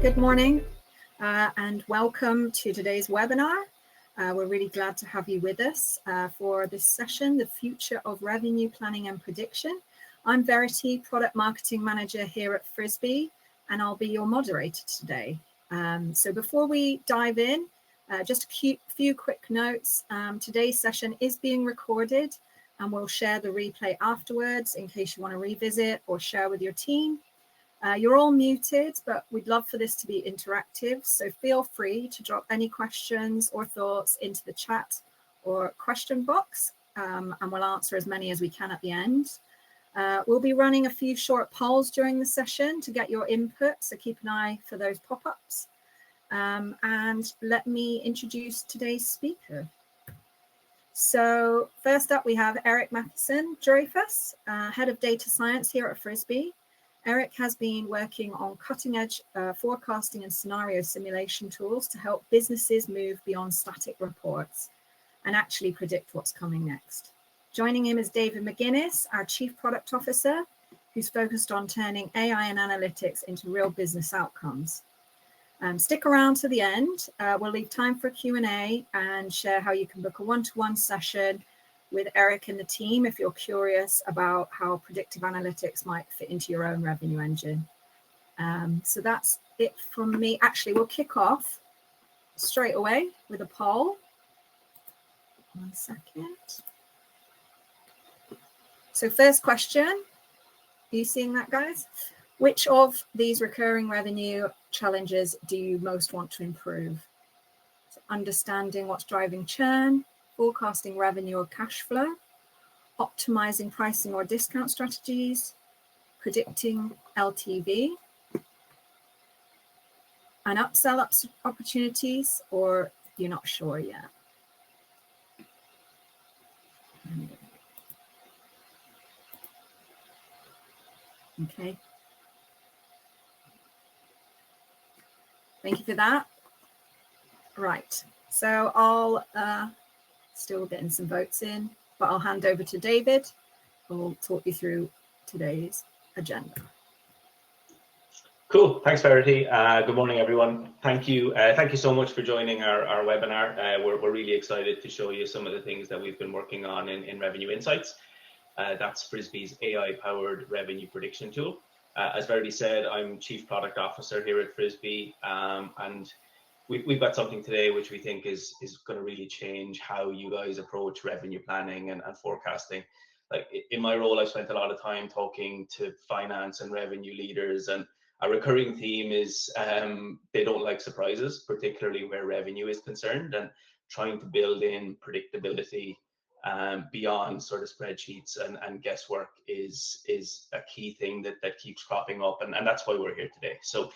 Good morning and welcome to today's webinar. We're really glad to have you with us for this session, The Future of Revenue Planning and Prediction. I'm Verity, Product Marketing Manager here at Frisbee, and I'll be your moderator today. So before we dive in, just a few quick notes. Today's session is being recorded and we'll share the replay afterwards in case you want to revisit or share with your team. You're all muted, but we'd love for this to be interactive, so feel free to drop any questions or thoughts into the chat or question box, and we'll answer as many as we can at the end. We'll be running a few short polls during the session to get your input, so keep an eye for those pop-ups. And let me introduce today's speaker. So first up, we have Eric Matheson Dreyfus, Head of Data Science here at Frisbee. Eric has been working on cutting-edge forecasting and scenario simulation tools to help businesses move beyond static reports and actually predict what's coming next. Joining him is David McGuinness, our Chief Product Officer, who's focused on turning AI and analytics into real business outcomes. Stick around to the end. We'll leave time for a Q&A and share how you can book a one-to-one session with Eric and the team if you're curious about how predictive analytics might fit into your own revenue engine. So that's it from me. Actually, we'll kick off straight away with a poll. 1 second. So first question, are you seeing that, guys? Which of these recurring revenue challenges do you most want to improve? So understanding what's driving churn, forecasting revenue or cash flow, optimizing pricing or discount strategies, predicting LTV, and upsell opportunities, or you're not sure yet? Okay. Thank you for that. Right. So I'll still getting some votes in, but I'll hand over to David, who will talk you through today's agenda. Cool. Thanks, Verity. Good morning, everyone. Thank you so much for joining our webinar. We're really excited to show you some of the things that we've been working on in Revenue Insights. That's Frisbee's AI-powered revenue prediction tool. As Verity said, I'm Chief Product Officer here at Frisbee, and we've got something today which we think is going to really change how you guys approach revenue planning and forecasting. Like in my role, I've spent a lot of time talking to finance and revenue leaders, and a recurring theme is they don't like surprises, particularly where revenue is concerned, and trying to build in predictability beyond sort of spreadsheets and guesswork is a key thing that keeps cropping up, and that's why we're here today. So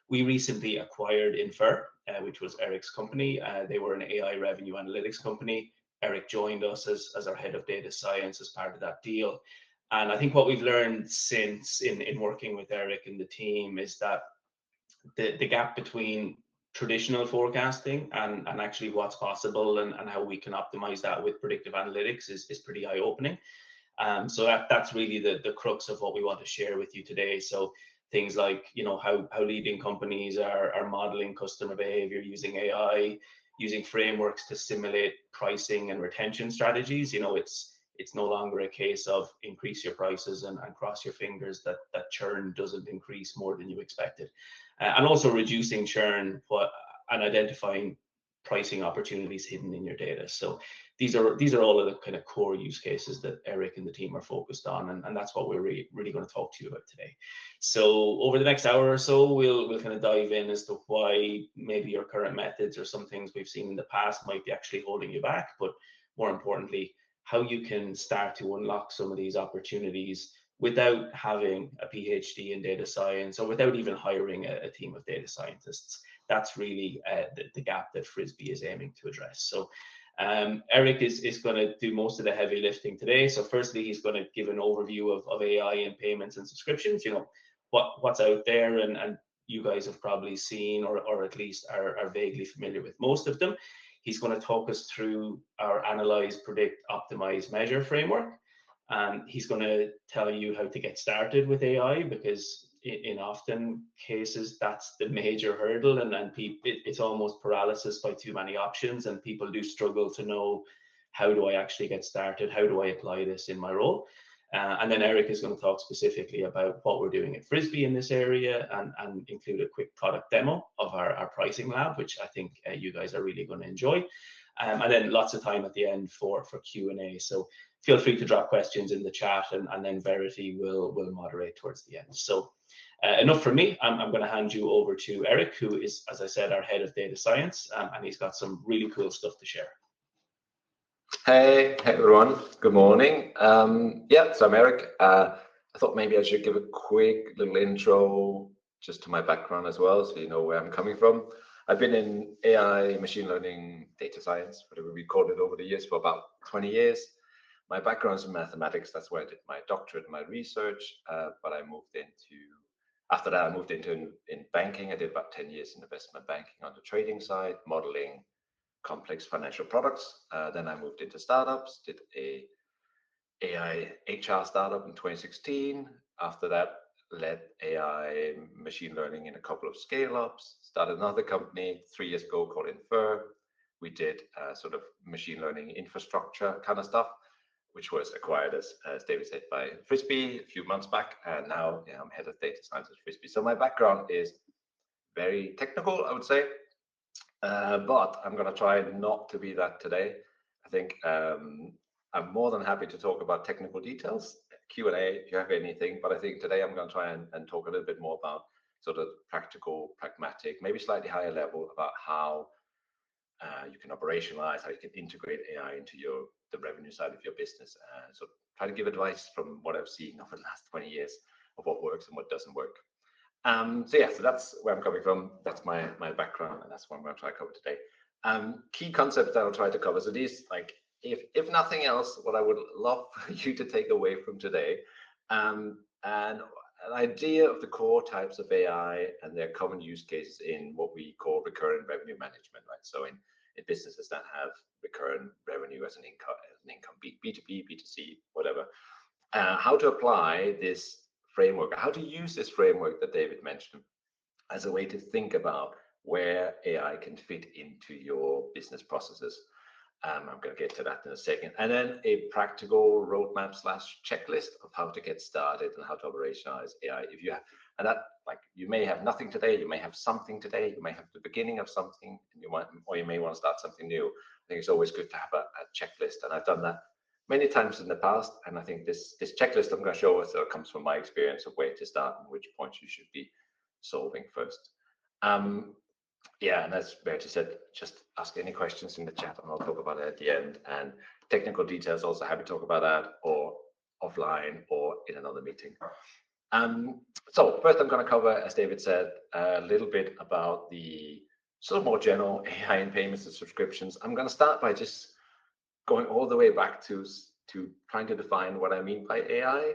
we recently acquired Infer, which was Eric's company. They were an AI revenue analytics company. Eric joined us as our head of data science as part of that deal. And I think what we've learned since in working with Eric and the team is that the gap between traditional forecasting and actually what's possible and how we can optimize that with predictive analytics is pretty eye-opening. So that's really the crux of what we want to share with you today. So things like, you know, how leading companies are modeling customer behavior using AI, using frameworks to simulate pricing and retention strategies. You know, it's no longer a case of increase your prices and cross your fingers that churn doesn't increase more than you expected. And also reducing churn and identifying pricing opportunities hidden in your data. So these are all of the kind of core use cases that Eric and the team are focused on, and that's what we're really going to talk to you about today. So over the next hour or so, we'll kind of dive in as to why maybe your current methods or some things we've seen in the past might be actually holding you back, but more importantly, how you can start to unlock some of these opportunities without having a PhD in data science or without even hiring a team of data scientists. That's really the gap that Frisbee is aiming to address. So Eric is going to do most of the heavy lifting today. So firstly, he's going to give an overview of AI and payments and subscriptions, you know, what's out there and you guys have probably seen or at least are vaguely familiar with most of them. He's going to talk us through our analyze, predict, optimize, measure framework. And he's going to tell you how to get started with AI, because in often cases, that's the major hurdle, and then it's almost paralysis by too many options, and people do struggle to know, how do I actually get started? How do I apply this in my role? And then Eric is going to talk specifically about what we're doing at Frisbee in this area, and include a quick product demo of our pricing lab, which I think you guys are really going to enjoy. And then lots of time at the end for Q&A. So feel free to drop questions in the chat, and then Verity will moderate towards the end. So enough from me. I'm going to hand you over to Eric, who is, as I said, our head of data science, and he's got some really cool stuff to share. Hey everyone, good morning. Yeah, so I'm Eric. I thought maybe I should give a quick little intro just to my background as well, so you know where I'm coming from. I've been in AI, machine learning, data science, whatever we called it, over the years for about 20 years. My background is in mathematics. That's where I did my doctorate and my research. But after that, I moved into in banking. I did about 10 years in investment banking on the trading side, modeling complex financial products. Then I moved into startups, did a AI HR startup in 2016. After that, led AI machine learning in a couple of scale-ups, started another company 3 years ago called Infer. We did sort of machine learning infrastructure kind of stuff, which was acquired, as David said, by Frisbee a few months back. And now I'm head of data science at Frisbee. So my background is very technical, I would say. But I'm going to try not to be that today. I think I'm more than happy to talk about technical details, Q&A if you have anything. But I think today I'm going to try and talk a little bit more about sort of practical, pragmatic, maybe slightly higher level about how you can operationalize, how you can integrate AI into the revenue side of your business. So try to give advice from what I've seen over the last 20 years of what works and what doesn't work. So that's where I'm coming from. That's my background, and that's what I'm going to try to cover today. Key concepts that I'll try to cover. So these, like, if nothing else, what I would love for you to take away from today, and an idea of the core types of AI and their common use cases in what we call recurrent revenue management, right? So in businesses that have recurrent revenue as an income, B2B, B2C, whatever, how to apply this framework, how to use this framework that David mentioned as a way to think about where AI can fit into your business processes. I'm going to get to that in a second. And then a practical roadmap / checklist of how to get started and how to operationalize AI. If you have, and that, like, you may have nothing today, you may have something today, you may have the beginning of something, and you may want to start something new. I think it's always good to have a checklist, and I've done that many times in the past. And I think this checklist I'm going to show us comes from my experience of where to start and which points you should be solving first. Yeah, and as Verity said, just ask any questions in the chat and I'll talk about it at the end. And technical details, also happy to talk about that, or offline or in another meeting. So first I'm going to cover, as David said, a little bit about the sort of more general AI in payments and subscriptions. I'm going to start by just going all the way back to trying to define what I mean by AI.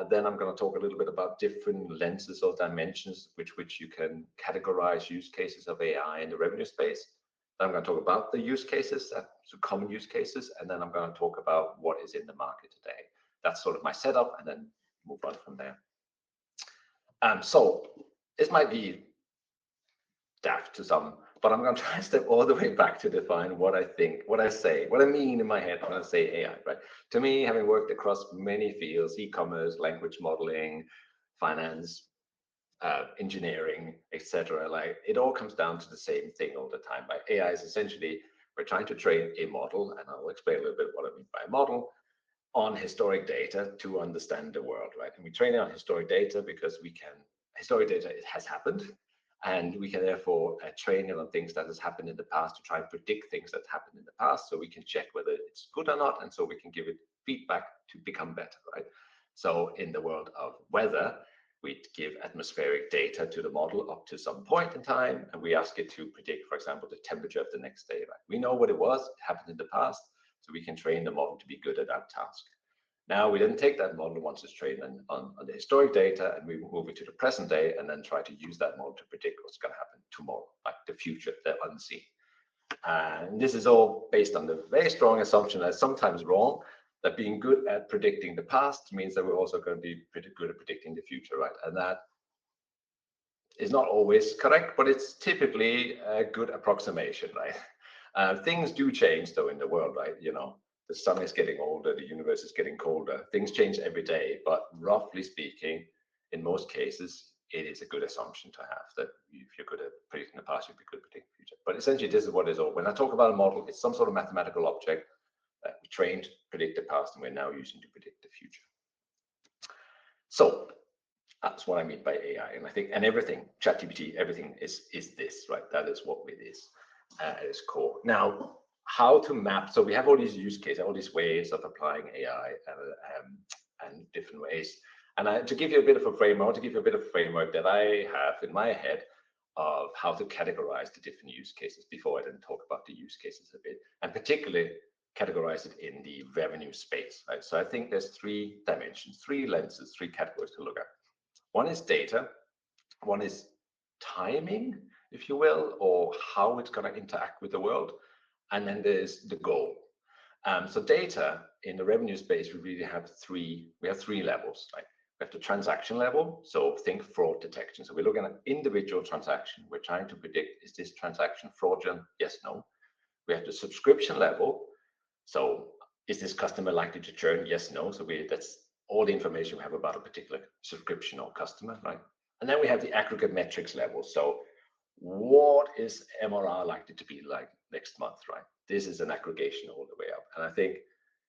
Then I'm going to talk a little bit about different lenses or dimensions which you can categorize use cases of AI in the revenue space. Then I'm going to talk about the use cases, so common use cases, and then I'm going to talk about what is in the market today. That's sort of my setup, and then move on from there. So this might be daft to some, but I'm going to try and step all the way back to define what I think, what I say, what I mean in my head when I say AI, right? To me, having worked across many fields, e-commerce, language modeling, finance, engineering, etc., like, it all comes down to the same thing all the time. Right? AI is essentially, we're trying to train a model, and I'll explain a little bit what I mean by a model, on historic data to understand the world, right? And we train it on historic data because historic data, it has happened. And we can therefore train it on things that has happened in the past to try and predict things that happened in the past, so we can check whether it's good or not, and so we can give it feedback to become better, right? So in the world of weather, we give atmospheric data to the model up to some point in time, and we ask it to predict, for example, the temperature of the next day, right? We know what it was, it happened in the past, so we can train the model to be good at that task. Now we then take that model once it's trained on the historic data, and we move it to the present day, and then try to use that model to predict what's going to happen tomorrow, like the future, the unseen. And this is all based on the very strong assumption, that's sometimes wrong, that being good at predicting the past means that we're also going to be pretty good at predicting the future, right? And that is not always correct, but it's typically a good approximation, right? Things do change though in the world, right? You know, the sun is getting older, the universe is getting colder, things change every day, but roughly speaking, in most cases, it is a good assumption to have that if you're good at predicting the past, you'll be good at predicting the future. But essentially, this is what it is all. When I talk about a model, it's some sort of mathematical object that we trained to predict the past and we're now using to predict the future. So that's what I mean by AI. And I think, and everything, ChatGPT, everything is this, right? That is what it is at its core. Now, how to map, so we have all these use cases, all these ways of applying AI and different ways. And to give you a bit of a framework, that I have in my head of how to categorize the different use cases before I then talk about the use cases a bit, and particularly categorize it in the revenue space, right? So I think there's 3 dimensions, 3 lenses, 3 categories to look at. One is data, one is timing, if you will, or how it's going to interact with the world, and then there's the goal. So data in the revenue space, we really have 3 levels, right? We have the transaction level, so think fraud detection. So we're looking at individual transaction. We're trying to predict, is this transaction fraudulent? Yes, no. We have the subscription level. So is this customer likely to churn? Yes, no. So that's all the information we have about a particular subscription or customer, right? And then we have the aggregate metrics level. So what is MRR likely to be like next month, right? This is an aggregation all the way up. And I think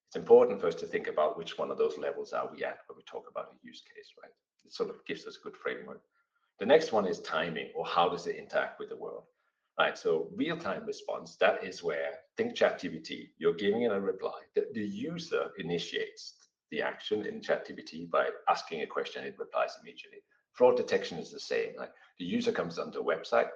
it's important for us to think about which one of those levels are we at when we talk about a use case, right? It sort of gives us a good framework. The next one is timing, or how does it interact with the world, right? So real-time response, that is where, think ChatGPT, you're giving it a reply. The user initiates the action in ChatGPT by asking a question, it replies immediately. Fraud detection is the same. Like the user comes onto a website,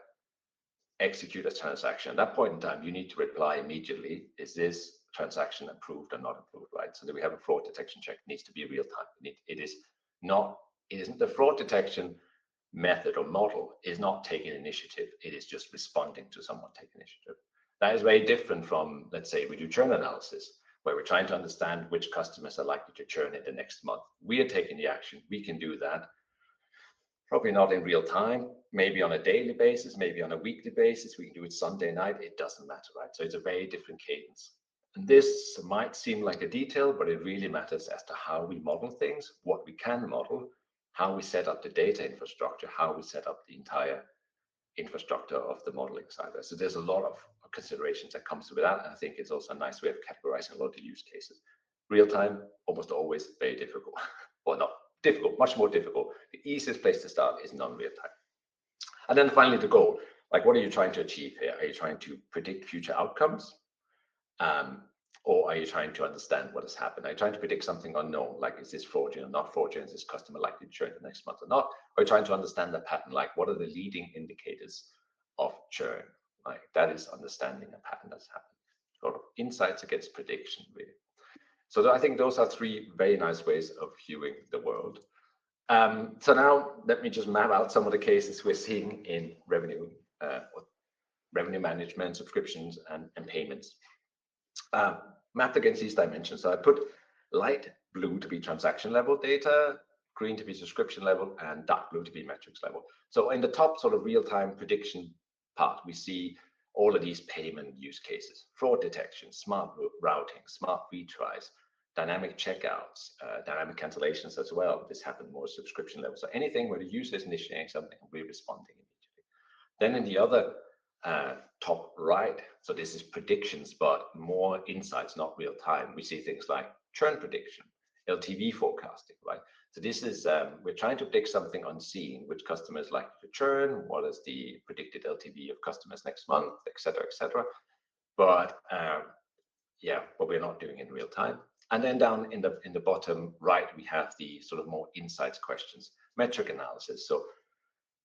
execute a transaction. At that point in time, you need to reply immediately. Is this transaction approved or not approved, right? So that we have a fraud detection check. It needs to be real time. It isn't the fraud detection method or model is not taking initiative. It is just responding to someone taking initiative. That is very different from, let's say, we do churn analysis, where we're trying to understand which customers are likely to churn in the next month. We are taking the action. We can do that. Probably not in real time, maybe on a daily basis, maybe on a weekly basis. We can do it Sunday night. It doesn't matter, right? So it's a very different cadence. And this might seem like a detail, but it really matters as to how we model things, what we can model, how we set up the data infrastructure, how we set up the entire infrastructure of the modeling side. So there's a lot of considerations that comes with that. And I think it's also a nice way of categorizing a lot of the use cases. Real time, almost always very difficult. Well, not difficult, much more difficult. The easiest place to start is non-real time. And then finally, the goal. Like, what are you trying to achieve here? Are you trying to predict future outcomes? Or are you trying to understand what has happened? Are you trying to predict something unknown, like is this fraudulent or not fraudulent? Is this customer likely to churn the next month or not? Or are you trying to understand the pattern, like what are the leading indicators of churn? Like that is understanding a pattern that's happened. Sort of insights against prediction, really. So I think those are 3 very nice ways of viewing the world. So now let me just map out some of the cases we're seeing in revenue management, subscriptions, and payments. Mapped against these dimensions. So I put light blue to be transaction level data, green to be subscription level, and dark blue to be metrics level. So in the top sort of real-time prediction part, we see all of these payment use cases: fraud detection, smart routing, smart retries, dynamic checkouts, dynamic cancellations as well. This happened more subscription level. So anything where the user is initiating something, we're responding immediately. Then in the other top right, so this is predictions, but more insights, not real time. We see things like churn prediction, LTV forecasting, right? So this is, we're trying to predict something unseen, which customers likely to churn, what is the predicted LTV of customers next month, et cetera, et cetera. But but we're not doing it in real time. And then down in the bottom right, we have the sort of more insights questions, metric analysis. So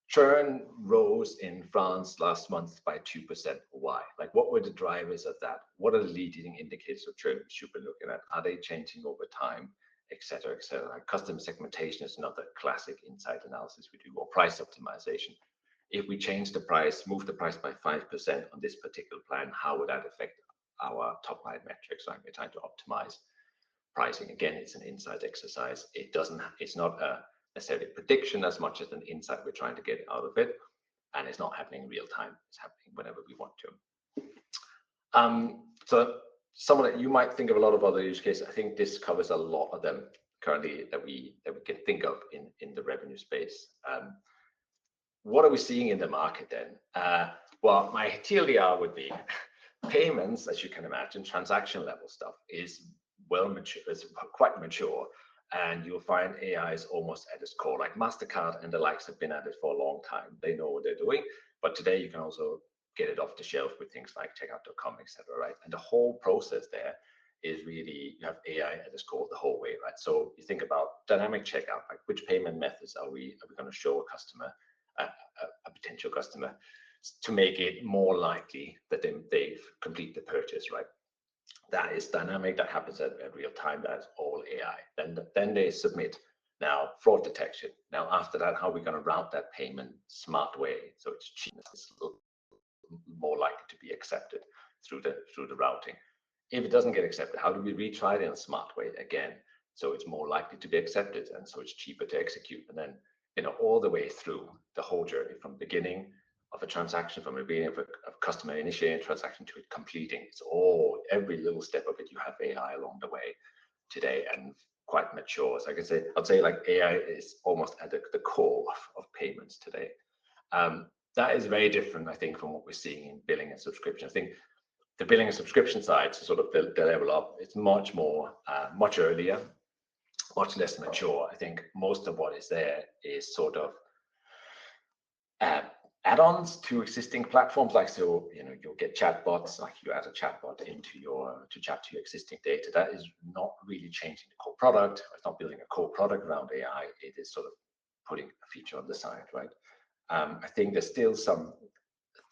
churn rose in France last month by 2%. Why? Like, what were the drivers of that? What are the leading indicators of churn we should be looking at? Are they changing over time, et cetera, et cetera? Customer segmentation is another classic insight analysis we do, or price optimization. If we change the price, move the price by 5% on this particular plan, how would that affect our top line metrics? Like, we're trying to optimize pricing. Again, it's an insight exercise. It's not necessarily a prediction as much as an insight we're trying to get out of it. And it's not happening in real time. It's happening whenever we want to. So some of that, you might think of a lot of other use cases. I think this covers a lot of them currently that we can think of in the revenue space. What are we seeing in the market then? Well, my TLDR would be payments, as you can imagine, transaction level stuff is well mature, is quite mature. And you'll find AI is almost at its core. Like MasterCard and the likes have been at it for a long time. They know what they're doing. But today you can also get it off the shelf with things like checkout.com, etc. Right? And the whole process there is really, you have AI at its core the whole way, right? So you think about dynamic checkout, like which payment methods are we going to show a customer, a potential customer, to make it more likely that they complete the purchase, right? That is dynamic, that happens at real time, that's all AI. Then they submit. Now, fraud detection. Now, after that, how are we going to route that payment smart way so it's cheap, it's more likely to be accepted through the routing. If it doesn't get accepted, how do we retry it in a smart way again so it's more likely to be accepted and so it's cheaper to execute? And then, you know, all the way through the whole journey from beginning of a transaction, from the beginning of a customer initiating a transaction to it completing. It's all, every little step of it, you have AI along the way today, and quite mature. So I'd say like AI is almost at the core of payments today. That is very different, I think, from what we're seeing in billing and subscription. I think the billing and subscription side, to sort of the level up, it's much more, much earlier, much less mature. I think most of what is there is sort of add-ons to existing platforms, like, so, you know, you'll get chatbots, like you add a chatbot to chat to your existing data. That is not really changing the core product. It's not building a core product around AI. It is sort of putting a feature on the side, right? I think there's still some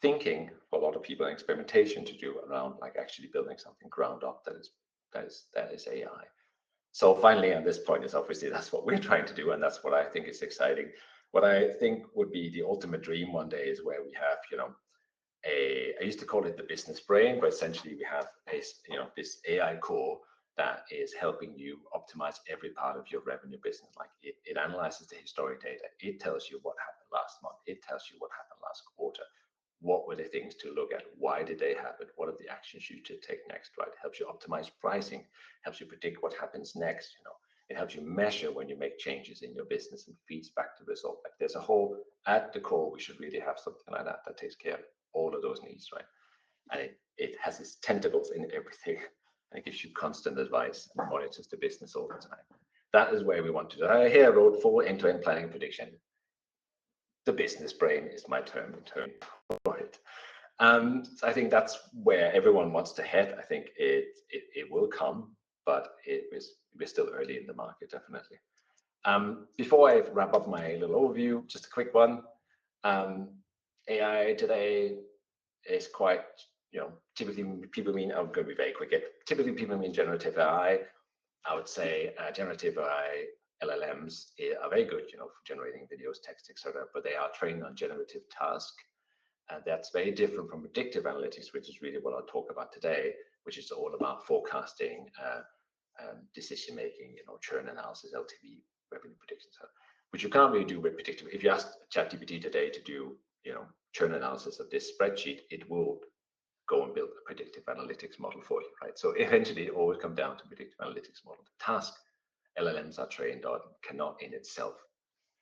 thinking for a lot of people and experimentation to do around like actually building something ground up that is AI. So finally, on this point, is obviously that's what we're trying to do, and that's what I think is exciting. What I think would be the ultimate dream one day is where we have, you know, I used to call it the business brain, but essentially we have this AI core that is helping you optimize every part of your revenue business. Like it analyzes the historic data. It tells you what happened last month. It tells you what happened last quarter. What were the things to look at? Why did they happen? What are the actions you should take next, right? It helps you optimize pricing, helps you predict what happens next, you know. It helps you measure when you make changes in your business and feeds back the result. Like there's a whole, at the core, we should really have something like that takes care of all of those needs, right? And it has its tentacles in everything, and it gives you constant advice and monitors the business all the time. That is where we want to do. Here I wrote full end-to-end planning and prediction. The business brain is my term for it. So I think that's where everyone wants to head. I think it will come, but we're still early in the market, definitely. Before I wrap up my little overview, just a quick one. AI today is quite, you know, typically people mean, I'm going to be very quick. Typically people mean generative AI. I would say generative AI LLMs are very good, you know, for generating videos, text, etc. But they are trained on generative task, and that's very different from predictive analytics, which is really what I'll talk about today, which is all about forecasting, decision making, you know, churn analysis, LTV, revenue predictions, which you can't really do with predictive. If you ask ChatGPT today to do, you know, churn analysis of this spreadsheet, it will go and build a predictive analytics model for you, right? So eventually it always comes down to predictive analytics model. The task LLMs are trained on cannot in itself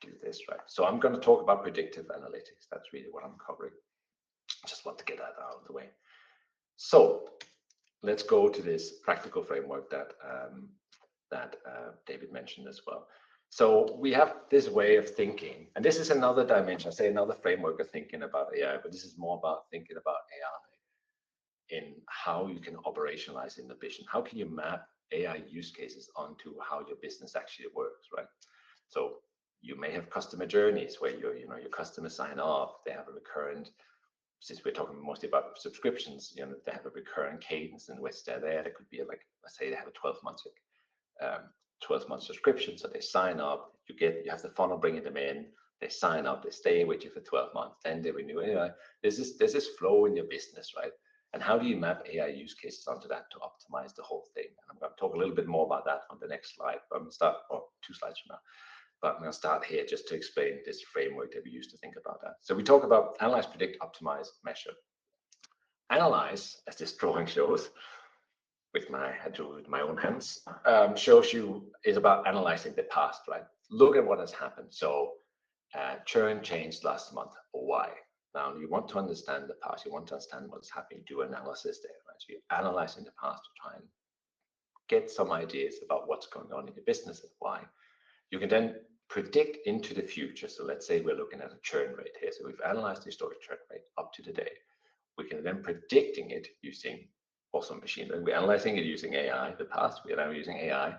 do this, right? So I'm going to talk about predictive analytics. That's really what I'm covering. Just want to get that out of the way. So let's go to this practical framework that David mentioned as well. So we have this way of thinking, and this is another dimension, I say another framework of thinking about AI, but this is more about thinking about AI in how you can operationalize in the vision. How can you map AI use cases onto how your business actually works, right? So you may have customer journeys where your customers sign off, they have a recurrent, since we're talking mostly about subscriptions, you know, they have a recurrent cadence in which they're there. There could be like, let's say they have a 12-month subscription. So they sign up, you have the funnel bringing them in, they sign up, they stay with you for 12 months, then they renew. Anyway, there's this flow in your business, right? And how do you map AI use cases onto that to optimize the whole thing? And I'm going to talk a little bit more about that on the next slide, but I'm going to start, or 2 slides from now. But I'm going to start here just to explain this framework that we use to think about that. So we talk about analyze, predict, optimize, measure. Analyze, as this drawing shows, with my own hands, shows you is about analyzing the past, right? Look at what has happened. So churn changed last month. Why? Now you want to understand the past. You want to understand what's happening. Do analysis there, right? So you're analyzing the past to try and get some ideas about what's going on in your business and why. You can then predict into the future. So let's say we're looking at a churn rate here. So we've analyzed the historic churn rate up to today. We can then predicting it using also machine learning. We're analyzing it using AI. The past, we are now using AI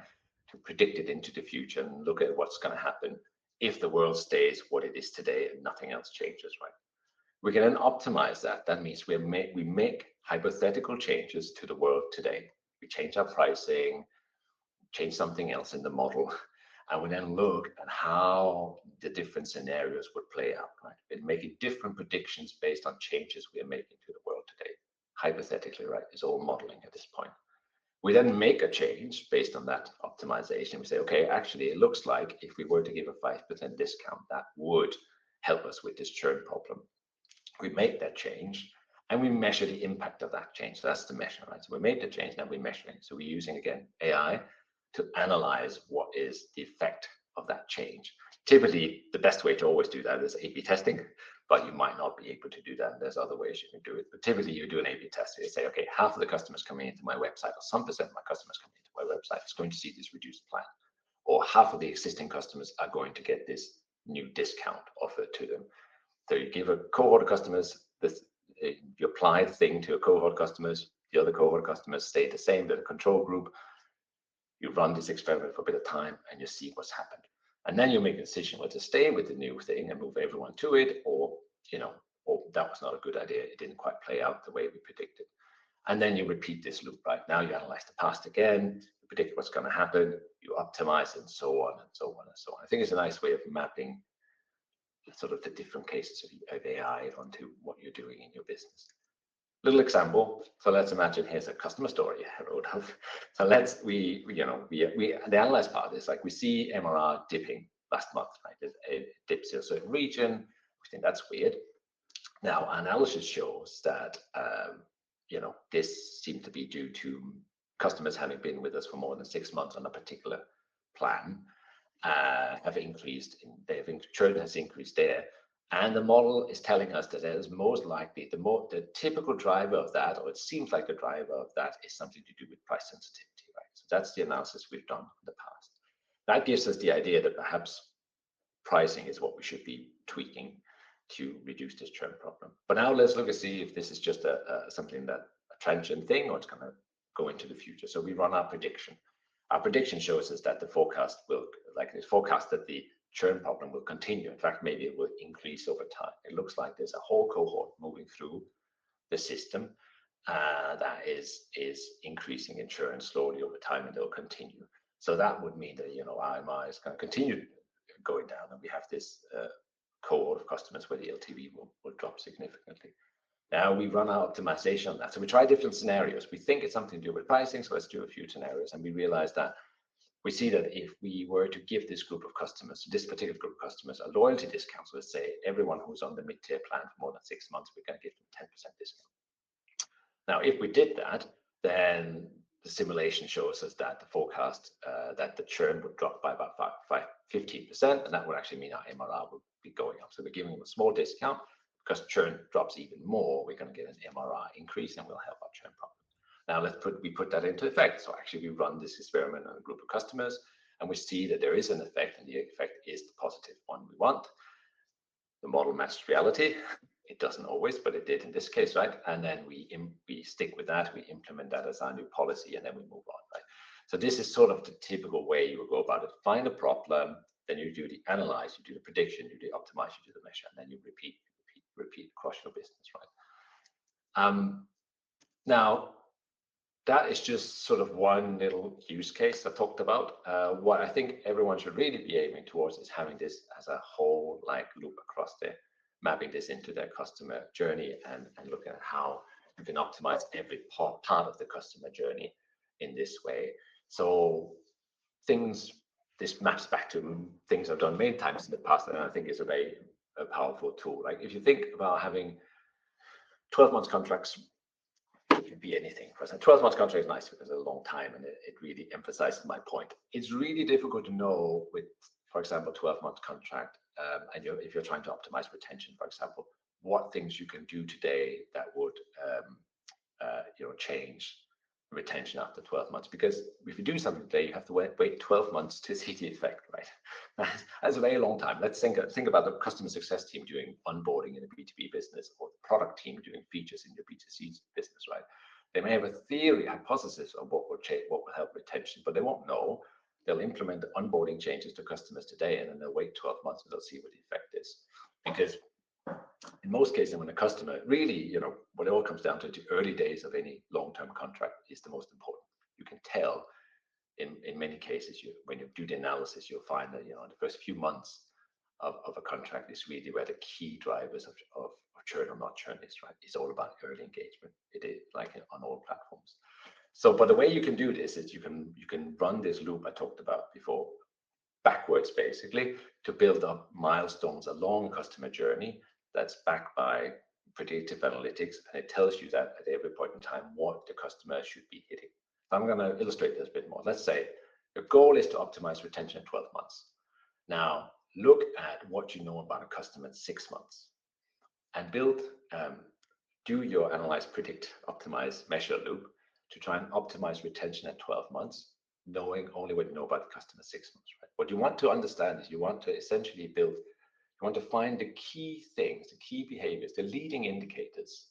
to predict it into the future and look at what's going to happen if the world stays what it is today and nothing else changes, right? We can then optimize that. That means we make hypothetical changes to the world today. We change our pricing, change something else in the model, and we then look at how the different scenarios would play out, right? And making different predictions based on changes we are making to the world today. Hypothetically, right? It's all modeling at this point. We then make a change based on that optimization. We say, okay, actually, it looks like if we were to give a 5% discount, that would help us with this churn problem. We make that change and we measure the impact of that change. So that's the measure, right? So we made the change, now we're measuring. So we're using, again, AI to analyze what is the effect of that change. Typically, the best way to always do that is A/B testing, but you might not be able to do that. There's other ways you can do it. But typically, you do an A/B test. So you say, okay, half of the customers coming into my website, or some percent of my customers coming into my website is going to see this reduced plan. Or half of the existing customers are going to get this new discount offered to them. So you give a cohort of customers this, you apply the thing to a cohort of customers, the other cohort of customers stay the same, they're the control group. You run this experiment for a bit of time and you see what's happened. And then you make a decision whether to stay with the new thing and move everyone to it, or, or that was not a good idea. It didn't quite play out the way we predicted. And then you repeat this loop, right? Now you analyze the past again, you predict what's going to happen, you optimize, and so on and so on and so on. I think it's a nice way of mapping sort of the different cases of AI onto what you're doing in your business. Little example. So let's imagine here's a customer story I wrote of. So let's the analyze part is like we see MRR dipping last month, right? It dips in a certain region. We think that's weird. Now analysis shows that this seemed to be due to customers having been with us for more than 6 months on a particular plan. Churn has increased there, and the model is telling us that it is most likely the typical driver of that, or it seems like the driver of that, is something to do with price sensitivity, right? So that's the analysis we've done in the past. That gives us the idea that perhaps pricing is what we should be tweaking to reduce this churn problem. But now let's look and see if this is just a transient thing, or it's going to go into the future. So we run our prediction. Our prediction shows us that the forecast that the churn problem will continue. In fact, maybe it will increase over time. It looks like there's a whole cohort moving through the system that is increasing in churn slowly over time, and they'll continue. So that would mean that our MRR is going to continue going down, and we have this cohort of customers where the LTV will drop significantly. Now we run our optimization on that. So we try different scenarios. We think it's something to do with pricing, so let's do a few scenarios. And we realize that we see that if we were to give this group of customers, this particular group of customers, a loyalty discount, so let's say everyone who's on the mid-tier plan for more than 6 months, we're going to give them 10% discount. Now, if we did that, then the simulation shows us that the forecast that the churn would drop by about 15%, and that would actually mean our MRR would be going up. So we're giving them a small discount. Because churn drops even more, we're going to get an MRR increase, and we'll help our churn problem. Now we put that into effect. So actually we run this experiment on a group of customers, and we see that there is an effect, and the effect is the positive one we want. The model matched reality. It doesn't always, but it did in this case, right? And then we stick with that, we implement that as our new policy, and then we move on, right? So this is sort of the typical way you would go about it. Find a problem, then you do the analyze, you do the prediction, you do the optimize, you do the measure, and then you repeat across your business, right? Now, that is just sort of one little use case I talked about. What I think everyone should really be aiming towards is having this as a whole loop across mapping this into their customer journey and looking at how you can optimize every part of the customer journey in this way. So this maps back to things I've done many times in the past, and I think is a powerful tool. Like if you think about having 12 months contracts, it could be anything. For example, 12 months contract is nice because it's a long time, and it really emphasizes my point. It's really difficult to know with, for example, 12-month contract, and if you're trying to optimize retention, for example, what things you can do today that would change retention after 12 months. Because if you do something today, you have to wait 12 months to see the effect, right? That's a very long time. Let's think about the customer success team doing onboarding in a B2B business, or the product team doing features in your B2C business, right? They may have a theory, hypothesis of what will change, what will help retention, but they won't know. They'll implement the onboarding changes to customers today, and then they'll wait 12 months and they'll see what the effect is. Because in most cases, when a customer really, what it all comes down to, the early days of any long-term contract is the most important. You can tell in many cases, when you do the analysis, you'll find that, the first few months of a contract is really where the key drivers of churn or not churn is, right? It's all about early engagement. It is like on all platforms. So, but the way you can do this is you can run this loop I talked about before, backwards basically, to build up milestones along customer journey that's backed by predictive analytics, and it tells you that at every point in time what the customer should be hitting. I'm going to illustrate this a bit more. Let's say the goal is to optimize retention in 12 months. Now look at what you know about a customer at 6 months, and do your analyze, predict, optimize, measure loop to try and optimize retention at 12 months, knowing only what you know about the customer 6 months, right? What you want to understand is you want to essentially find the key things, the key behaviors, the leading indicators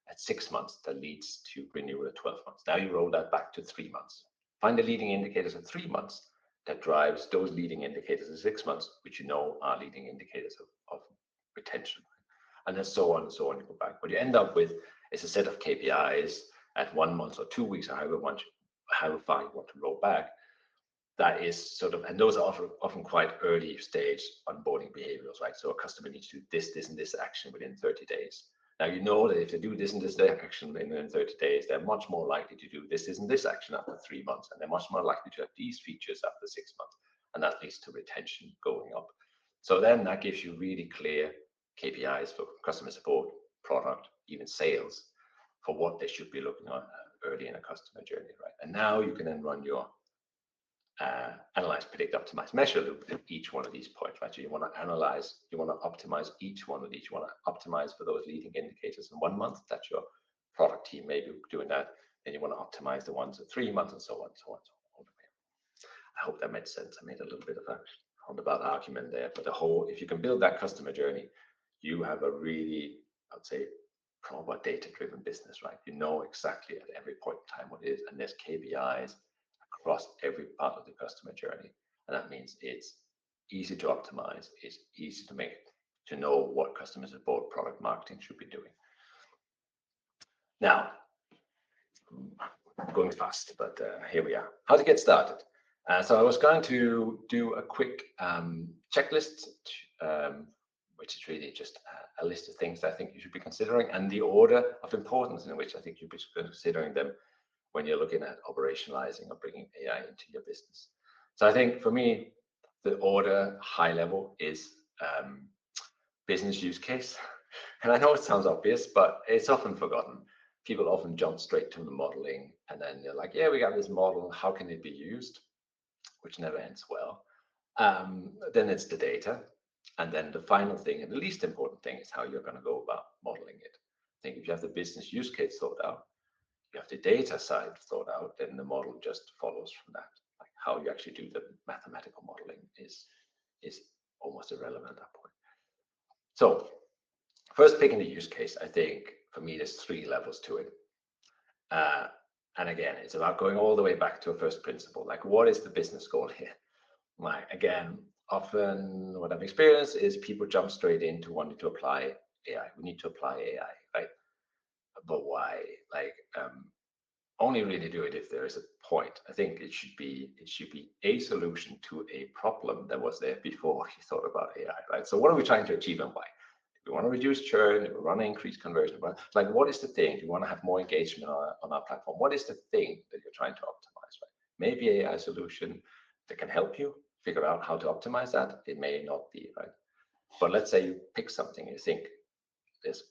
at 6 months that leads to renewal at 12 months. Now you roll that back to 3 months. Find the leading indicators at 3 months that drives those leading indicators at 6 months, which are leading indicators of retention. And then so on and so on, you go back. What you end up with is a set of KPIs at 1 month or 2 weeks, or however far you want to roll back. That is and those are often quite early stage onboarding behaviors, right? So a customer needs to do this, and this action within 30 days. Now, you know that if they do this and this action within 30 days, they're much more likely to do this and this action after 3 months, and they're much more likely to have these features after 6 months, and that leads to retention going up. So then that gives you really clear KPIs for customer support, product, even sales, for what they should be looking at early in a customer journey, right? And now you can then run your analyze, predict, optimize, measure loop at each one of these points, right? So you want to analyze, you want to optimize each one of these. You want to optimize for those leading indicators in 1 month. That's your product team maybe doing that. Then you want to optimize the ones at 3 months, and so on, so on, so on. I hope that made sense. I made a little bit of a roundabout argument there, but if you can build that customer journey, you have a really, I'd say, proper data-driven business, right? You know exactly at every point in time what it is, and there's KPIs across every part of the customer journey, and that means it's easy to optimize. It's easy to know what customer support, product marketing should be doing. Now, going fast, but here we are. How to get started? So I was going to do a quick checklist, which is really just a list of things that I think you should be considering, and the order of importance in which I think you should be considering them when you're looking at operationalizing or bringing AI into your business. So I think for me, the order high level is business use case. And I know it sounds obvious, but it's often forgotten. People often jump straight to the modeling, and then they're like, yeah, we got this model, how can it be used? Which never ends well. Then it's the data. And then the final thing, and the least important thing, is how you're going to go about modeling it. I think if you have the business use case thought out, you have the data side thought out, then the model just follows from that. Like how you actually do the mathematical modeling is almost irrelevant at that point. So first, picking the use case, I think for me there's 3 levels to it. And again, it's about going all the way back to a first principle. Like, what is the business goal here? Like, again, often what I've experienced is people jump straight into wanting to apply AI. We need to apply AI, right? But why? Like, only really do it if there is a point. I think it should be a solution to a problem that was there before you thought about AI, right? So what are we trying to achieve and why? we want to reduce churn, we want to increase conversion. But like, what is the thing? You want to have more engagement on our platform. What is the thing that you're trying to optimize, right? Maybe AI solution that can help you figure out how to optimize that. It may not be, right? But let's say you pick something, you think there's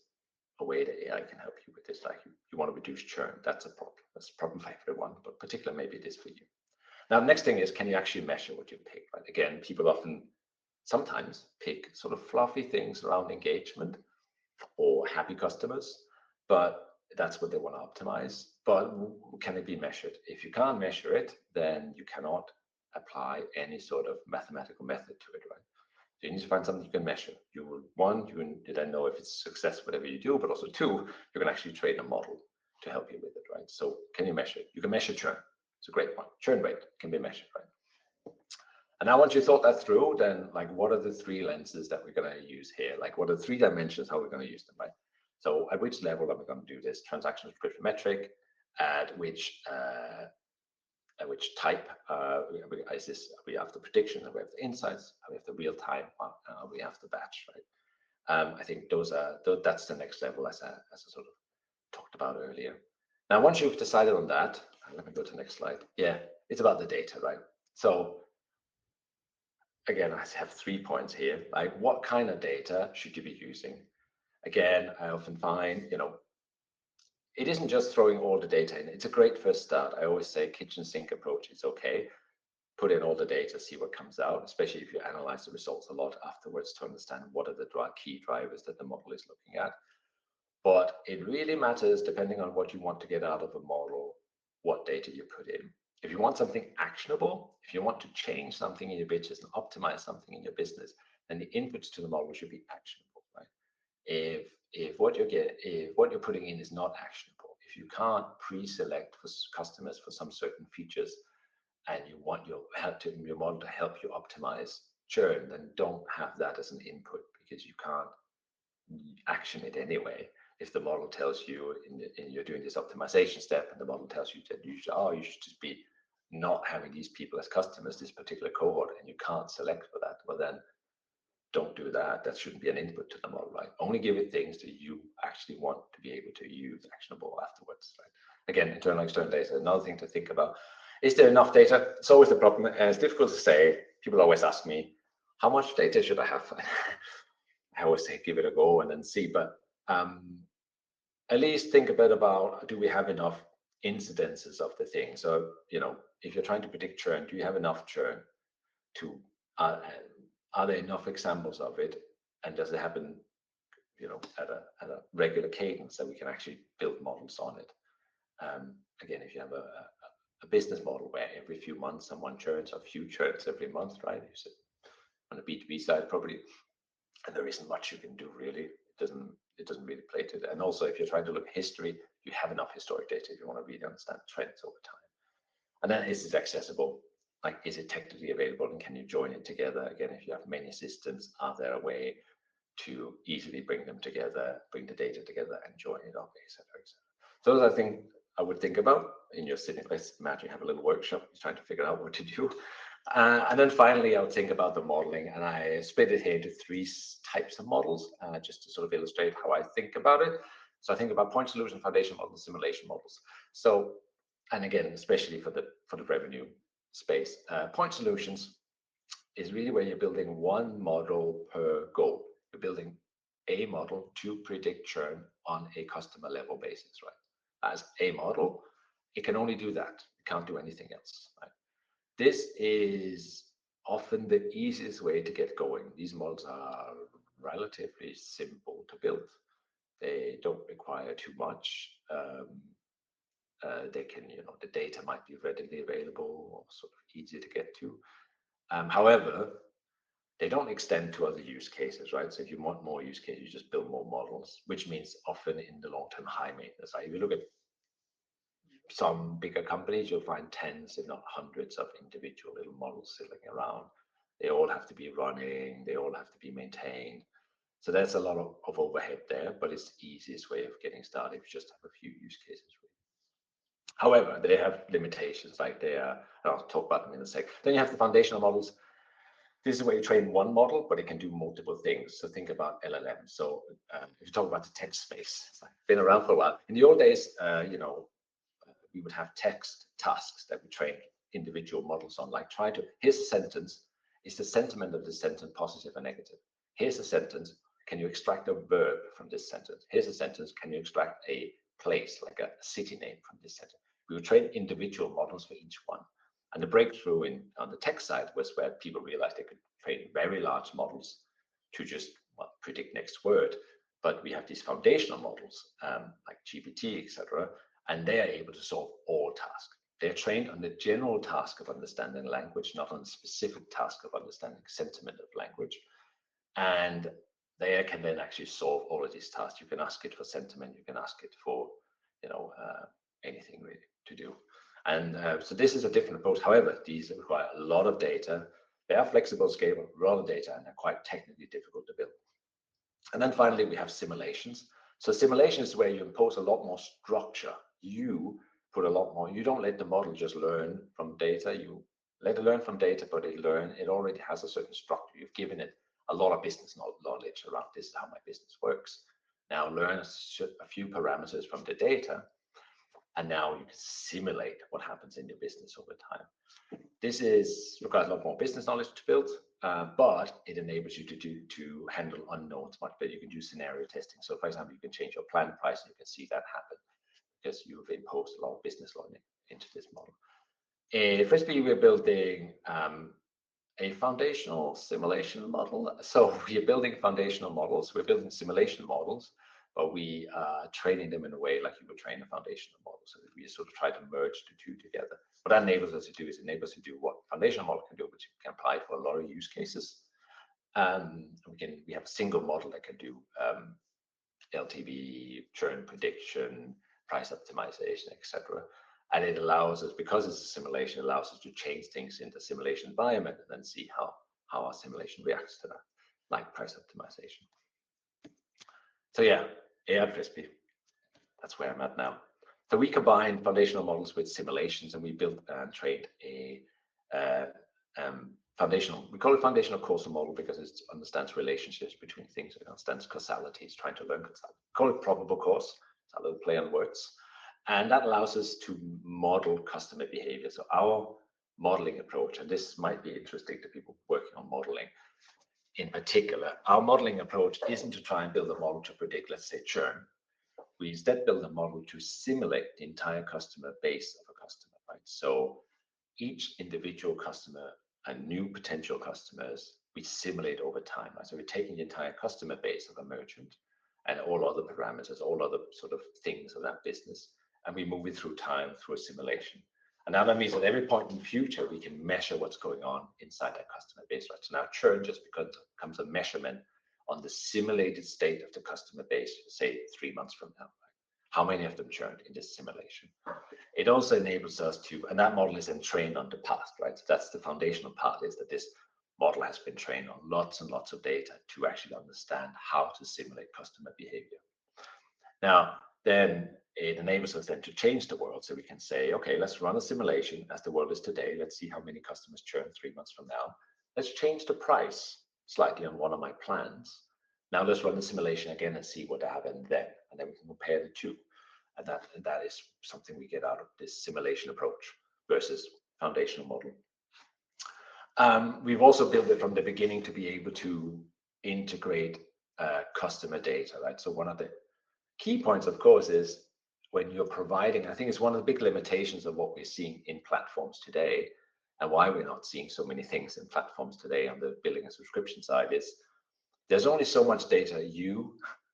a way that AI can help you with this, like you want to reduce churn. That's a problem. That's a problem for everyone, but particularly maybe it is for you. Now, the next thing is, can you actually measure what you pick, right? Again, people sometimes pick sort of fluffy things around engagement or happy customers, but that's what they want to optimize. But can it be measured? If you can't measure it, then you cannot apply any sort of mathematical method to it, right? So you need to find something you can measure. You then know if it's a success, whatever you do, but also two, you can actually train a model to help you with it, right? So can you measure it? You can measure churn. It's a great one. Churn rate can be measured, right? And now once you thought that through, then like, what are the three lenses that we're going to use here? Like, what are the three dimensions, how we're going to use them, right? So at which level are we going to do this? Transaction subscription metric, at which type is this? We have the prediction, we have the insights, we have the real time, we have the batch, right? I think that's the next level, as I sort of talked about earlier. Now, once you've decided on that, let me go to the next slide. Yeah, it's about the data, right? So again, I have 3 points here. Like, what kind of data should you be using? Again, I often find, it isn't just throwing all the data in. It's a great first start. I always say kitchen sink approach is okay. Put in all the data, see what comes out, especially if you analyze the results a lot afterwards to understand what are the key drivers that the model is looking at. But it really matters, depending on what you want to get out of a model, what data you put in. If you want something actionable, if you want to change something in your business and optimize something in your business, then the inputs to the model should be actionable, right? If what you're putting in is not actionable, if you can't pre-select for customers for some certain features, and you want your model to help you optimize churn, then don't have that as an input, because you can't action it anyway. If the model tells you you're doing this optimization step, and the model tells you that you should just be not having these people as customers, this particular cohort, and you can't select for that, well then don't do that. That shouldn't be an input to the model, right? Only give it things that you actually want to be able to use actionable afterwards, right? Again, internal, external data, another thing to think about. Is there enough data? It's always the problem, and it's difficult to say. People always ask me, how much data should I have? I always say, give it a go and then see, but at least think a bit about, do we have enough incidences of the thing? So, if you're trying to predict churn, do you have enough churn to, are there enough examples of it? And does it happen, at a regular cadence that we can actually build models on it? Again, if you have a business model where every few months someone churns, or few churns every month, right? You said on the B2B side, probably, and there isn't much you can do really. It doesn't really play to that. And also, if you're trying to look at history, you have enough historic data if you want to really understand trends over time. And then, is it accessible? Like, is it technically available, and can you join it together? Again, if you have many systems, are there a way to easily bring them together, bring the data together and join it up, et cetera, et cetera. So those are things I would think about in your sitting place. Imagine you have a little workshop, you're trying to figure out what to do. And then finally, I would think about the modeling, and I split it here into 3 types of models, just to sort of illustrate how I think about it. So I think about point solution, foundation models, simulation models. So, and again, especially for the revenue space, point solutions is really where you're building one model per goal. You're building a model to predict churn on a customer level basis, right? As a model, it can only do that. It can't do anything else, right? This is often the easiest way to get going. These models are relatively simple to build. They don't require too much. They can, the data might be readily available or sort of easy to get to. However, they don't extend to other use cases, right? So if you want more use cases, you just build more models, which means often in the long term, high maintenance. If you look at some bigger companies, you'll find tens, if not hundreds, of individual little models sitting around. They all have to be running, they all have to be maintained. So that's a lot of overhead there, but it's the easiest way of getting started if you just have a few use cases. However, they have limitations, like I'll talk about them in a sec. Then you have the foundational models. this is where you train one model, but it can do multiple things. So think about LLM. So if you talk about the text space, it's been around for a while. In the old days, we would have text tasks that we train individual models on, like here's a sentence, is the sentiment of this sentence positive or negative? Here's a sentence, can you extract a verb from this sentence? Here's a sentence, can you extract a place, like a city name from this sentence? We would train individual models for each one. And the breakthrough on the tech side was where people realized they could train very large models to just predict next word. But we have these foundational models like GPT, etc., and they are able to solve all tasks. They're trained on the general task of understanding language, not on the specific task of understanding sentiment of language. And they can then actually solve all of these tasks. You can ask it for sentiment, you can ask it for, anything really to do. And so this is a different approach. However, these require a lot of data. They are flexible, scalable, a lot of data, and they're quite technically difficult to build. And then finally, we have simulations. So simulation is where you impose a lot more structure. You put a lot more, you don't let the model just learn from data. You let it learn from data, but it already has a certain structure. You've given it a lot of business knowledge around this is how my business works. Now learn a few parameters from the data, and now you can simulate what happens in your business over time. This requires a lot more business knowledge to build, but it enables you to handle unknowns much better. You can do scenario testing. So for example, you can change your plan price and you can see that happen because you've imposed a lot of business learning into this model. At Frisbee, we're building a foundational simulation model. So we are building foundational models. We're building simulation models, but we are training them in a way like you would train a foundational model. So that we sort of try to merge the two together. What that enables us to do is to do what foundational model can do, which can apply for a lot of use cases. We have a single model that can do LTV, churn prediction, price optimization, etc. And it allows us, because it's a simulation, allows us to change things in the simulation environment and then see how our simulation reacts to that, like price optimization. So yeah, at Frisbee, that's where I'm at now. So we combine foundational models with simulations, and we built and trained a foundational, we call it foundational causal model because it understands relationships between things. It understands causality. It's trying to learn causality. We call it probable cause. It's a little play on words. And that allows us to model customer behavior. So our modeling approach, and this might be interesting to people working on modeling in particular, our modeling approach isn't to try and build a model to predict, let's say, churn. We instead build a model to simulate the entire customer base of a customer, right? So each individual customer and new potential customers, we simulate over time, right? So we're taking the entire customer base of a merchant and all other parameters, all other sort of things of that business, and we move it through time through a simulation. And now that means at every point in the future, we can measure what's going on inside that customer base, right? So now churn just becomes a measurement on the simulated state of the customer base, say 3 months from now, right? How many of them churned in this simulation? It also enables us to, and that model is then trained on the past, right? So that's the foundational part, is that this model has been trained on lots and lots of data to actually understand how to simulate customer behavior. Now, then it enables us then to change the world. So we can say, okay, let's run a simulation as the world is today. Let's see how many customers churn 3 months from now. Let's change the price slightly on one of my plans. Now let's run the simulation again and see what happened then. And then we can compare the two. And that is something we get out of this simulation approach versus foundational model. We've also built it from the beginning to be able to integrate customer data, right? So one of the key points, of course, is when you're providing, I think it's one of the big limitations of what we're seeing in platforms today, and why we're not seeing so many things in platforms today on the billing and subscription side, is there's only so much data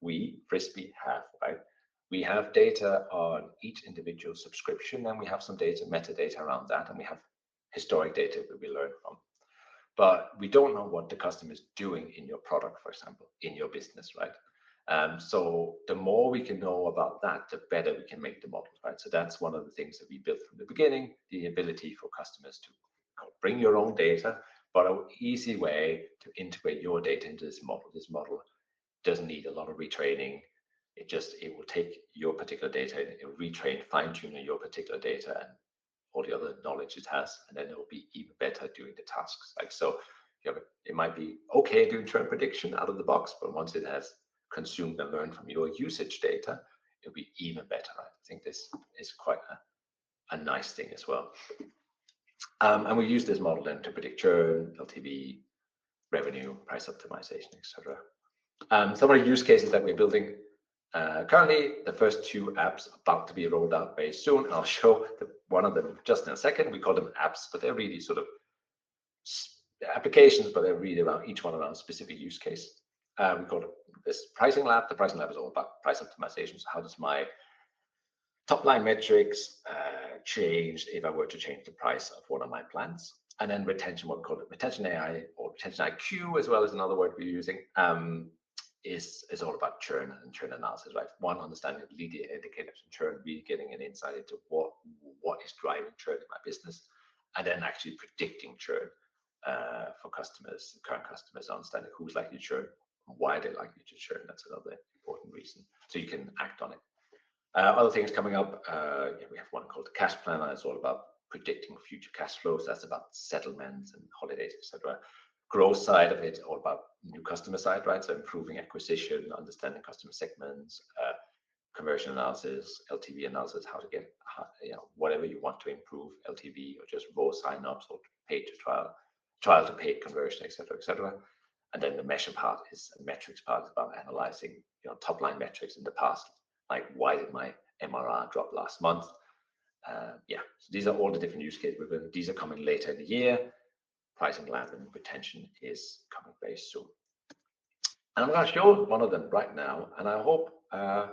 we, Frisbee, have, right? We have data on each individual subscription, and we have some data, metadata around that, and we have historic data that we learn from. But we don't know what the customer is doing in your product, for example, in your business, right? So the more we can know about that, the better we can make the model, right? So that's one of the things that we built from the beginning, the ability for customers to bring your own data, but an easy way to integrate your data into this model. This model doesn't need a lot of retraining. It will take your particular data, it will retrain, fine-tune your particular data and all the other knowledge it has, and then it will be even better doing the tasks. Like, so it might be okay doing churn prediction out of the box, but once it has consumed and learned from your usage data, it'll be even better. Right? I think this is quite a nice thing as well. And we use this model then to predict churn, LTV, revenue, price optimization, etc. Some of the use cases that we're building currently, the first 2 apps about to be rolled out very soon. And I'll show one of them just in a second. We call them apps, but they're really sort of applications, but they're really around each one around a specific use case. We call it this pricing lab. The pricing lab is all about price optimization. So how does my top line metrics change if I were to change the price of one of my plans? And then retention, what we call it retention AI or retention IQ, as well as another word we're using, is all about churn and churn analysis, right? One, understanding lead indicators and churn, really getting an insight into what is driving churn in my business, and then actually predicting churn for customers, current customers, understanding who's likely to churn, why they're likely to churn. That's another important reason, so you can act on it. Other things coming up, we have one called the Cash Planner. It's all about predicting future cash flows. That's about settlements and holidays, etc. Growth side of it, all about new customer side, right? So improving acquisition, understanding customer segments, conversion analysis, LTV analysis, how to get, whatever you want to improve, LTV or just raw signups or paid to trial to paid conversion, etc., etc. And then the measure part is the metrics part, is about analyzing, top line metrics in the past, like why did my MRR drop last month? So these are all the different use cases. These are coming later in the year. Pricing lab and retention is coming very soon. And I'm going to show one of them right now, and I hope I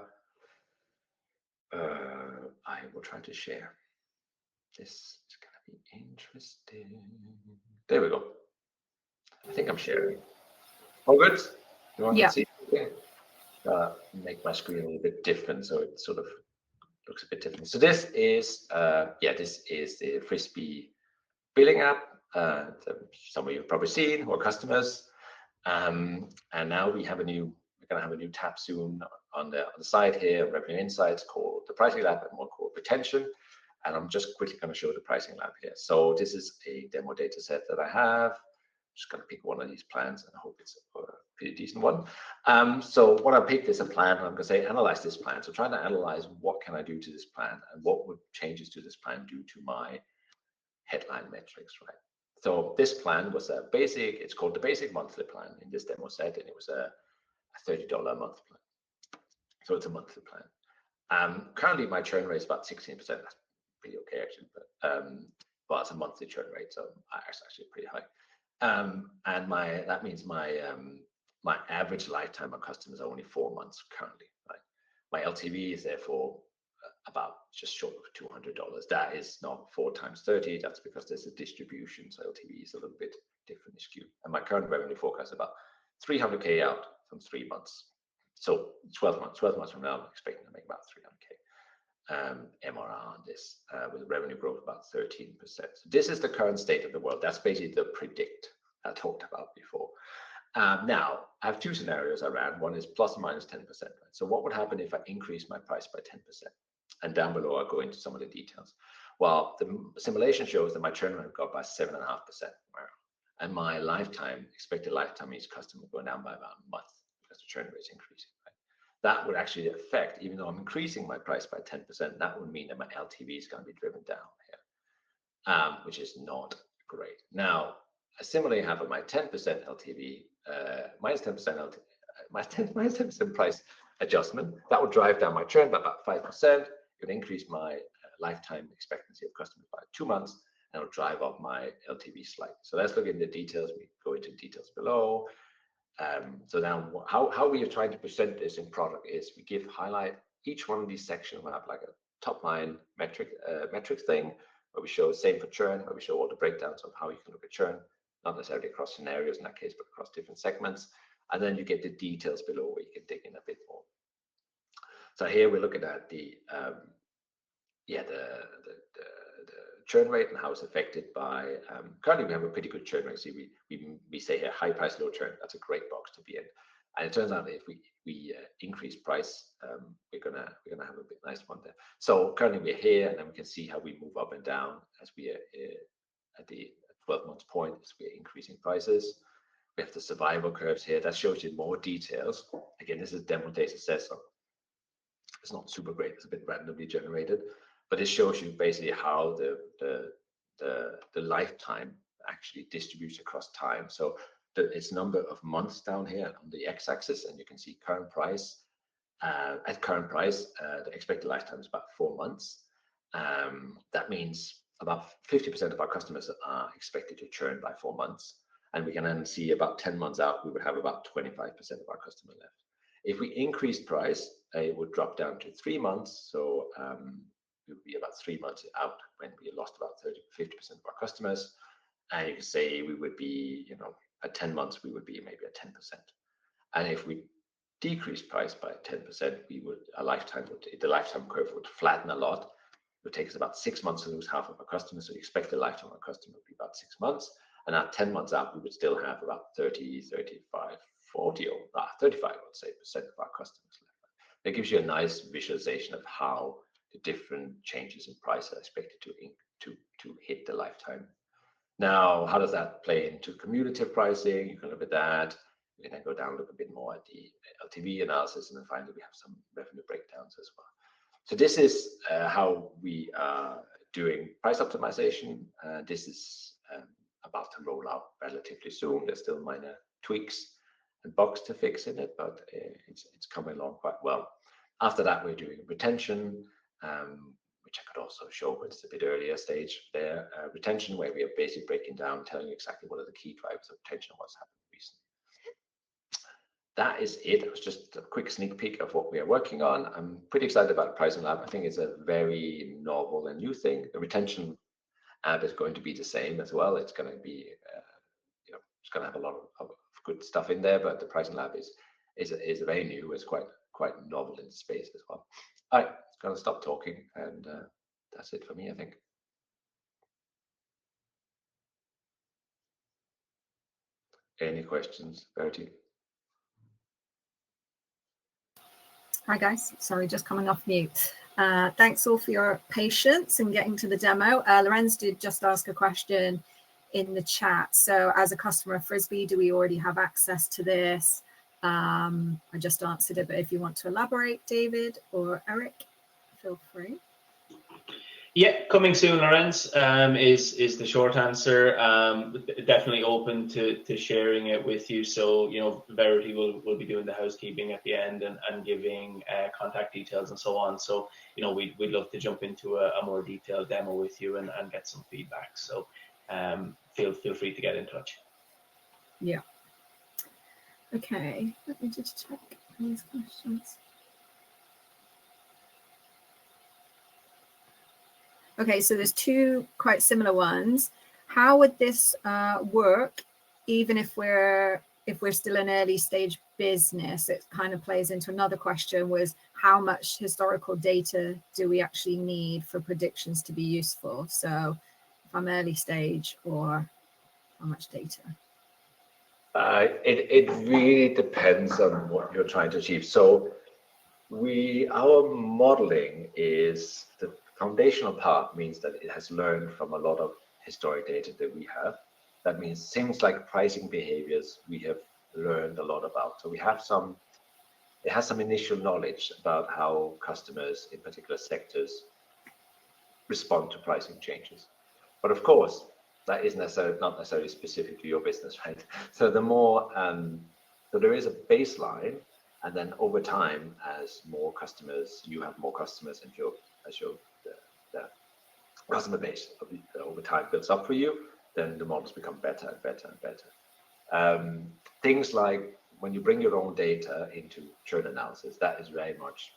will try to share. This is going to be interesting. There we go. I think I'm sharing. All good? You want to see? Okay. Make my screen a little bit different, so it sort of looks a bit different. So this is the Frisbee billing app. Some of you have probably seen, or customers. And now we're going to have a new tab soon on the side here, Revenue Insights, called the Pricing Lab, and one called Retention. And I'm just quickly going to show the Pricing Lab here. So this is a demo data set that I have. I'm just going to pick one of these plans, and I hope it's a pretty decent one. So what I picked is a plan, and I'm going to say analyze this plan. So trying to analyze what can I do to this plan, and what would changes to this plan do to my headline metrics, right? So this plan was it's called the basic monthly plan in this demo set, and it was a $30 a month plan. So it's a monthly plan. Currently my churn rate is about 16%. That's pretty okay actually, but it's a monthly churn rate, so it's actually pretty high. And that means my average lifetime of customers are only 4 months currently, right? My LTV is therefore about just short of $200. That is not 4 times 30. That's because there's a distribution, so LTV is a little bit differently skewed. And my current revenue forecast is about 300K out from 3 months. So 12 months from now, I'm expecting to make about 300K MRR on this, with revenue growth about 13%. So this is the current state of the world. That's basically the predict I talked about before. Now, I have 2 scenarios I ran. One is plus or minus 10%. Right? So what would happen if I increase my price by 10%? And down below, I'll go into some of the details. Well, the simulation shows that my churn rate got by 7.5%. And my expected lifetime each customer going down by about a month because the churn rate is increasing. Right? That would actually affect, even though I'm increasing my price by 10%, that would mean that my LTV is going to be driven down here, which is not great. Now, I similarly have my 10% LTV, minus 10% minus 10% price adjustment. That would drive down my churn by about 5%. It would increase my lifetime expectancy of customers by 2 months, and it'll drive up my LTV slightly. So let's look into the details. We go into details below. So now how we are trying to present this in product is we highlight each one of these sections. We have like a top line metrics thing where we show same for churn, where we show all the breakdowns of how you can look at churn, not necessarily across scenarios in that case, but across different segments. And then you get the details below where you can dig in a bit more. So here we're looking at the churn rate and how it's affected by, currently we have a pretty good churn rate. See, we say here high price, low churn. That's a great box to be in. And it turns out that if we increase price, we're gonna have a bit nice one there. So currently we're here, and then we can see how we move up and down as we are at 12-month point as we're increasing prices. We have the survival curves here. That shows you more details. Again, this is demo data set, so it's not super great. It's a bit randomly generated, but it shows you basically how the lifetime actually distributes across time. So it's number of months down here on the x-axis, and you can see current price. At current price, the expected lifetime is about 4 months. That means about 50% of our customers are expected to churn by 4 months. And we can then see about 10 months out, we would have about 25% of our customer left. If we increase price, it would drop down to 3 months. So it would be about 3 months out when we lost about 50% of our customers. And you can say we would be, at 10 months, we would be maybe at 10%. And if we decrease price by 10%, the lifetime curve would flatten a lot. It would take us about 6 months to lose half of our customers. So we expect the lifetime of our customer would be about 6 months. And at 10 months out, we would still have about 30, 35, 40, or 35, let's say, percent of our customers left. It gives you a nice visualization of how the different changes in price are expected to hit the lifetime. Now, how does that play into cumulative pricing? You can look at that. We can then go down, look a bit more at the LTV analysis, and then finally we have some revenue breakdowns as well. So this is how we are doing price optimization. This is about to roll out relatively soon. There's still minor tweaks and bugs to fix in it, but it's coming along quite well. After that, we're doing retention, which I could also show, but it's a bit earlier stage there. Retention, where we are basically breaking down, telling you exactly what are the key drivers of retention and what's happened recently. That is it. It was just a quick sneak peek of what we are working on. I'm pretty excited about Pricing Lab. I think it's a very novel and new thing. The retention app is going to be the same as well. It's going to be, it's going to have a lot of good stuff in there, but the Pricing Lab is very new. It's quite novel in the space as well. All right, going to stop talking, and that's it for me, I think. Any questions, Verity? Hi guys, sorry, just coming off mute. Thanks all for your patience in getting to the demo. Lorenz did just ask a question in the chat. So as a customer of Frisbee, do we already have access to this? I just answered it, but if you want to elaborate, David or Eric, feel free. Yeah, coming soon, Lorenz, is the short answer. Definitely open to sharing it with you. So, Verity will be doing the housekeeping at the end and giving contact details and so on. So, we'd love to jump into a more detailed demo with you and get some feedback. So feel free to get in touch. Yeah. Okay, let me just check these questions. Okay, so there's two quite similar ones. How would this work, even if we're still an early stage business? It kind of plays into another question, was how much historical data do we actually need for predictions to be useful? So if I'm early stage, or how much data? It really depends on what you're trying to achieve. So our modeling is the foundational part, means that it has learned from a lot of historic data that we have. That means things like pricing behaviors we have learned a lot about. So it has some initial knowledge about how customers in particular sectors respond to pricing changes. But of course, that is not necessarily specific to your business, right? So so there is a baseline, and then over time, as you have more customers, and the customer base over time builds up for you, then the models become better and better and better. Things like when you bring your own data into churn analysis, that is very much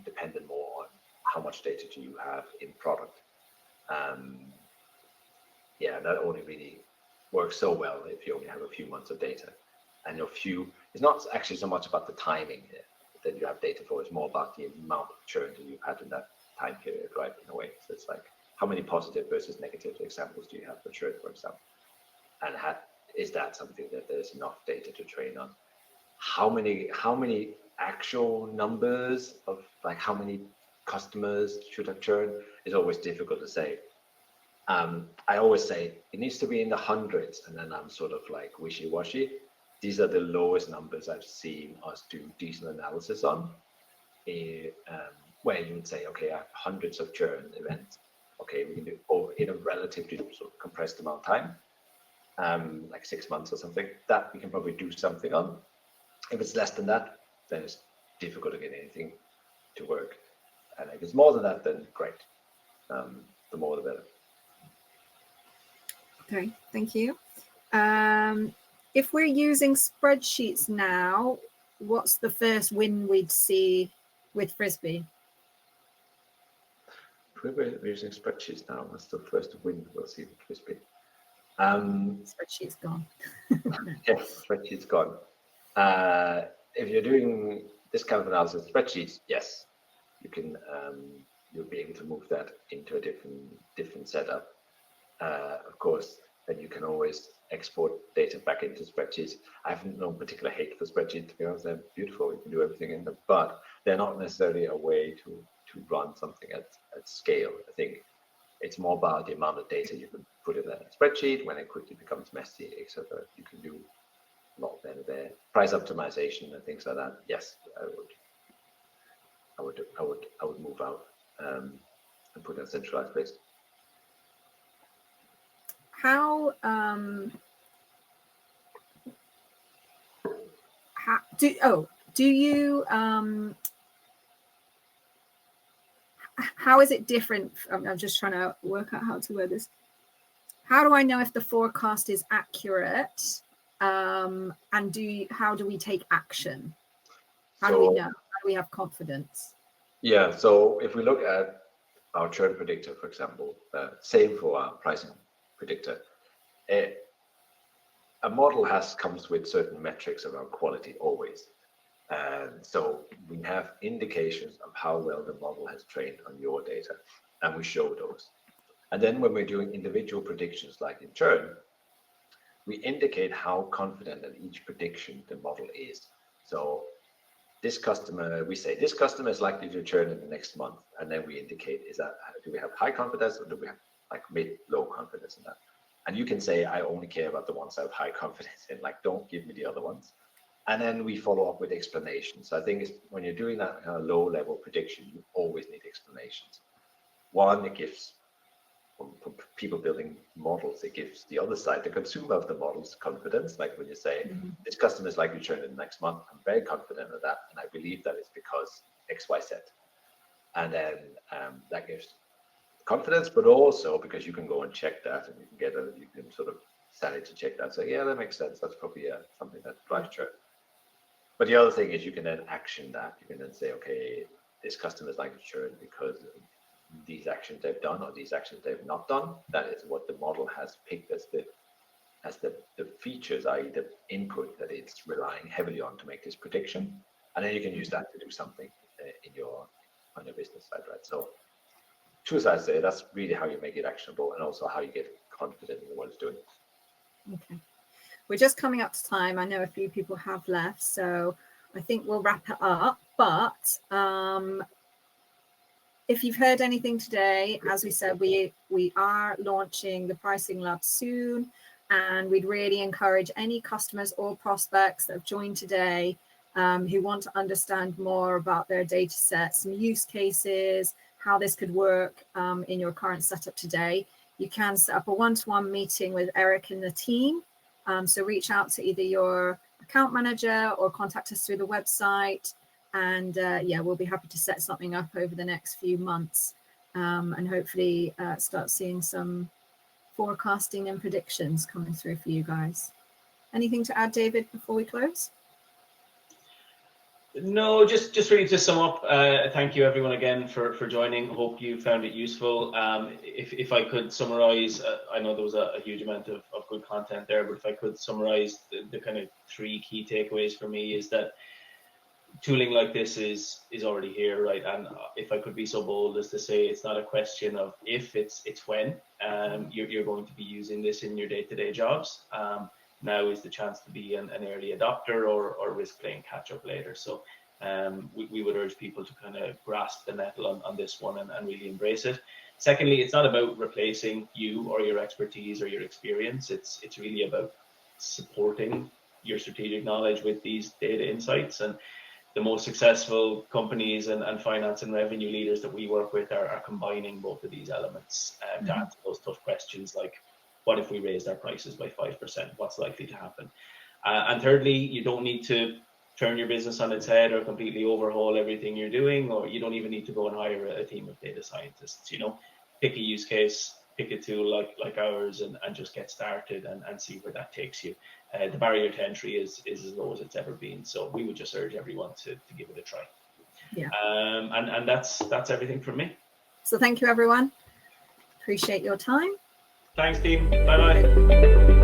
dependent more on how much data do you have in product. That only really works so well if you only have a few months of data. And it's not actually so much about the timing that you have data for, it's more about the amount of churn that you've had in that time period, right, in a way. So it's like, how many positive versus negative examples do you have for churn, for example? And is that something that there's enough data to train on? How many actual numbers of, like, how many customers should have churned is always difficult to say. I always say it needs to be in the hundreds, and then I'm sort of like wishy-washy. These are the lowest numbers I've seen us do decent analysis on, where you would say, okay, I have hundreds of churn events. Okay, we can do in a relatively sort of compressed amount of time, like 6 months or something, that we can probably do something on. If it's less than that, then it's difficult to get anything to work. And if it's more than that, then great. The more the better. Okay, thank you. If we're using spreadsheets now, what's the first win we'd see with Frisbee? If we're using spreadsheets now, what's the first win we'll see with Frisbee? Spreadsheet's gone. Yeah, spreadsheet's gone. If you're doing this kind of analysis spreadsheets, yes, you can. You'll be able to move that into a different setup. Of course, then you can always export data back into spreadsheets. I have no particular hate for spreadsheets, to be honest. They're beautiful. You can do everything in them, but they're not necessarily a way to run something at scale. I think it's more about the amount of data you can put in a spreadsheet. When it quickly becomes messy, etc., you can do a lot better there. Price optimization and things like that. Yes, I would move out and put in a centralized place. How is it different? I'm just trying to work out how to word this. How do I know if the forecast is accurate? And how do we take action? How do we know? How do we have confidence? Yeah, so if we look at our churn predictor, for example, same for our pricing predictor, a model comes with certain metrics around quality always. And so we have indications of how well the model has trained on your data, and we show those. And then when we're doing individual predictions like in churn, we indicate how confident in each prediction the model is. So this customer, we say this customer is likely to churn in the next month, and then we indicate, do we have high confidence or do we have like mid-low confidence in that? And you can say, I only care about the ones I have high confidence in, like don't give me the other ones. And then we follow up with explanations. I think when you're doing that kind of low-level prediction, you always need explanations. One, it gives, for people building models, it gives the other side, the consumer of the models, confidence. Like when you say, this customer is likely to churn in the next month, I'm very confident of that, and I believe that it's because X, Y, Z. And then that gives confidence, but also because you can go and check that, and you can sort of sanity check that. So yeah, that makes sense. That's probably something that drives churn. But the other thing is you can then action that. You can then say, okay, this customer is likely to churn because these actions they've done or these actions they've not done. That is what the model has picked as the features, i.e. the input that it's relying heavily on to make this prediction. And then you can use that to do something on your business side, right? So two sides there, that's really how you make it actionable and also how you get confident in what it's doing. Okay. We're just coming up to time. I know a few people have left, so I think we'll wrap it up. But if you've heard anything today, as we said, we are launching the Pricing Lab soon, and we'd really encourage any customers or prospects that have joined today who want to understand more about their data sets, some use cases, how this could work in your current setup today. You can set up a one-to-one meeting with Eric and the team. So reach out to either your account manager or contact us through the website. And yeah, we'll be happy to set something up over the next few months and hopefully start seeing some forecasting and predictions coming through for you guys. Anything to add, David, before we close? No, just really to sum up, thank you everyone again for joining. Hope you found it useful. If I could summarize, I know there was a huge amount of good content there, but if I could summarize the kind of 3 key takeaways for me is that tooling like this is already here, right? And if I could be so bold as to say, it's not a question of if, it's when you're going to be using this in your day-to-day jobs. Now is the chance to be an early adopter or risk playing catch up later. So we would urge people to kind of grasp the nettle on this one and really embrace it. Secondly, it's not about replacing you or your expertise or your experience. It's really about supporting your strategic knowledge with these data insights. And the most successful companies and finance and revenue leaders that we work with are combining both of these elements to answer those tough questions like, what if we raised our prices by 5%? What's likely to happen? And thirdly, you don't need to turn your business on its head or completely overhaul everything you're doing, or you don't even need to go and hire a team of data scientists. Pick a use case, pick a tool like ours, and just get started and see where that takes you. The barrier to entry is as low as it's ever been, so we would just urge everyone to give it a try. Yeah. And that's everything from me. So thank you, everyone. Appreciate your time. Thanks, team. Bye bye.